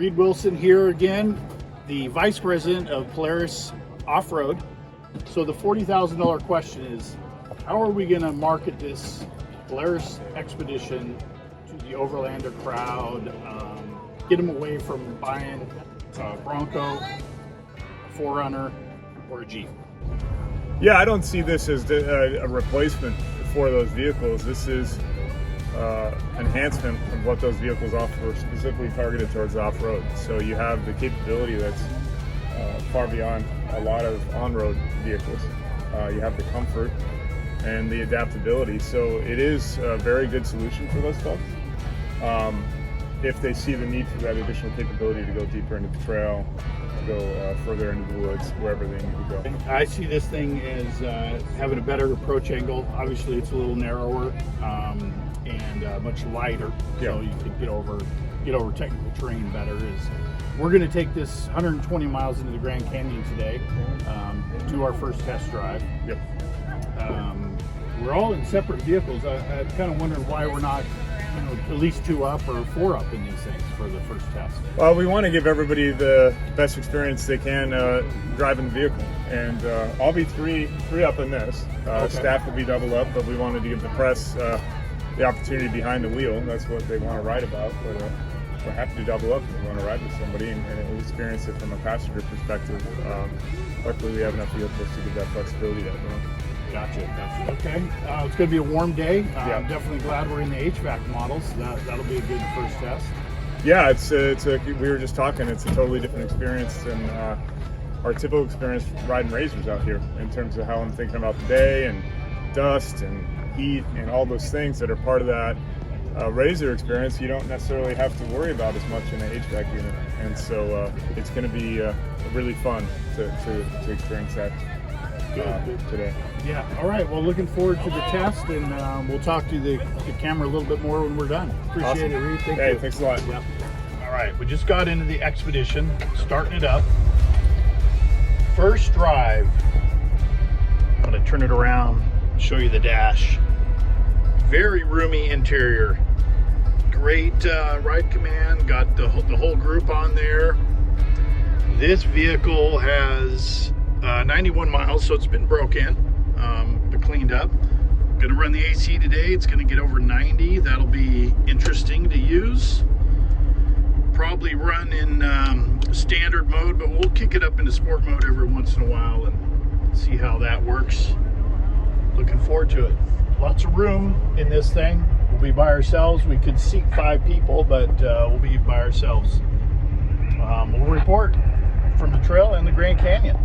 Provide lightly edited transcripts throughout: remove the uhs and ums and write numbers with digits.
Reed Wilson here again, the Vice President of Polaris Off-Road. So the $40,000 question is, how are we going to market this Polaris XPEDITION to the Overlander crowd, get them away from buying a Bronco, 4Runner, or a Jeep? Yeah, I don't see this as a replacement for those vehicles. This is enhancement of what those vehicles offer, specifically targeted towards off-road. So you have the capability that's far beyond a lot of on-road vehicles. You have the comfort and the adaptability. So it is a very good solution for those folks. If they see the need for that additional capability to go deeper into the trail, to go further into the woods, wherever they need to go. I see this thing as having a better approach angle. Obviously, it's a little narrower and much lighter, so you can get over technical terrain better. We're going to take this 120 miles into the Grand Canyon today, do our first test drive. Yep. We're all in separate vehicles. I'm kind of wondering why we're not, at least 2 up or 4 up in these things for the first test. Well, we want to give everybody the best experience they can driving the vehicle, and I'll be three up in this. Okay. Staff will be double up, but we wanted to give the press the opportunity behind the wheel. That's what they want to write about, but we're happy to double up if we want to ride with somebody and experience it from a passenger perspective. Luckily, we have enough vehicles to give that flexibility that way. Gotcha. Okay, it's going to be a warm day. I'm definitely glad we're in the HVAC models. That'll be a good first test. Yeah, we were just talking. It's a totally different experience than our typical experience riding razors out here, in terms of how I'm thinking about the day and dust and heat and all those things that are part of that razor experience. You don't necessarily have to worry about as much in an HVAC unit, and so it's going to be really fun to experience that today. Yeah, all right, well, looking forward to the test, and we'll talk to the camera a little bit more when we're done. Appreciate it, Reed. Thank you. Thanks a lot. Yep. All right, we just got into the XPEDITION, starting it up. First drive. I'm going to turn it around, show you the dash. Very roomy interior. Great ride command, got the whole group on there. This vehicle has 91 miles, so it's been broke in, but cleaned up. Gonna run the AC today. It's gonna get over 90. That'll be interesting to use. Probably run in standard mode, but we'll kick it up into sport mode every once in a while and see how that works. Looking forward to it. Lots of room in this thing. We'll be by ourselves. We could seat 5 people, but we'll be by ourselves. We'll report from the trail and the Grand Canyon.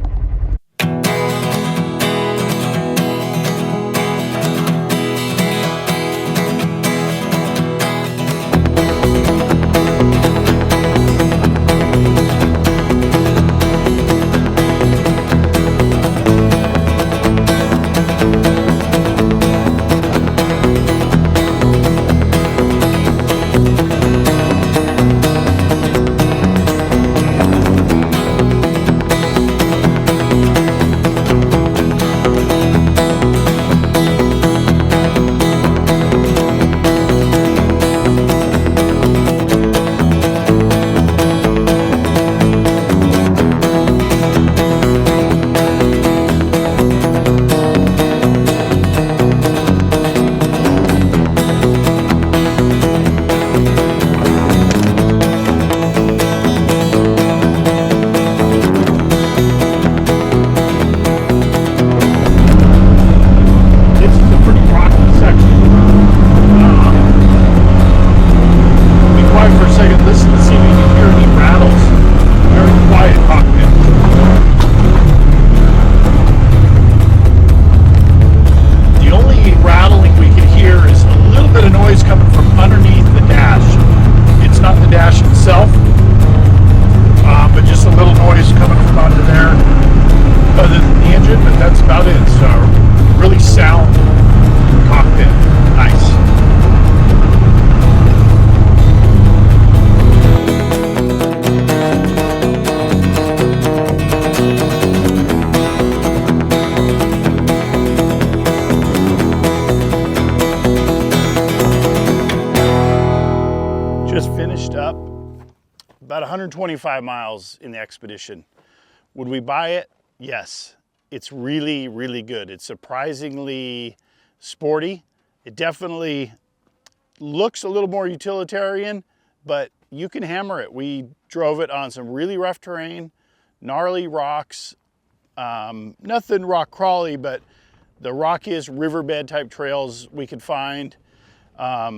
125 miles in the Expedition. Would we buy it? Yes. It's really, really good. It's surprisingly sporty. It definitely looks a little more utilitarian, but you can hammer it. We drove it on some really rough terrain, gnarly rocks, nothing rock crawly, but the rockiest riverbed type trails we could find. I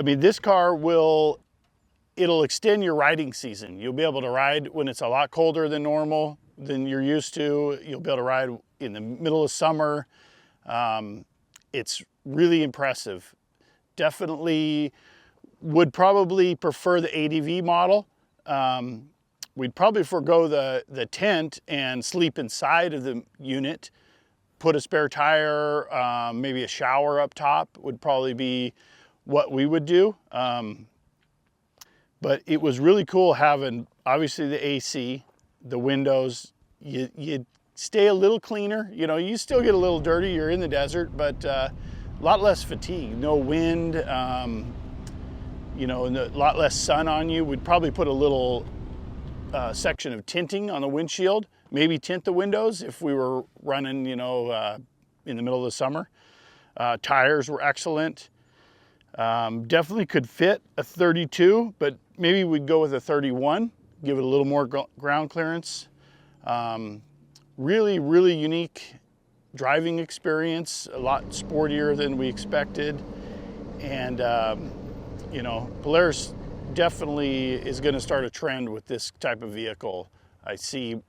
mean, this car it'll extend your riding season. You'll be able to ride when it's a lot colder than normal, than you're used to. You'll be able to ride in the middle of summer. It's really impressive. Definitely would probably prefer the ADV model. We'd probably forego the tent and sleep inside of the unit. Put a spare tire, maybe a shower up top would probably be what we would do. But it was really cool having, obviously, the AC, the windows. You stay a little cleaner. You know, you still get a little dirty. You're in the desert, but a lot less fatigue. No wind, you know, and a lot less sun on you. We'd probably put a little section of tinting on the windshield. Maybe tint the windows if we were running, you know, in the middle of the summer. Tires were excellent. Definitely could fit a 32, but maybe we'd go with a 31, give it a little more ground clearance. Really, really unique driving experience, a lot sportier than we expected. And, you know, Polaris definitely is going to start a trend with this type of vehicle. I see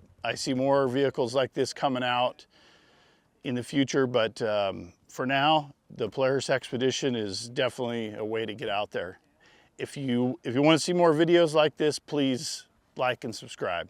more vehicles like this coming out in the future, but for now, the Polaris XPEDITION is definitely a way to get out there. If you want to see more videos like this, please like and subscribe.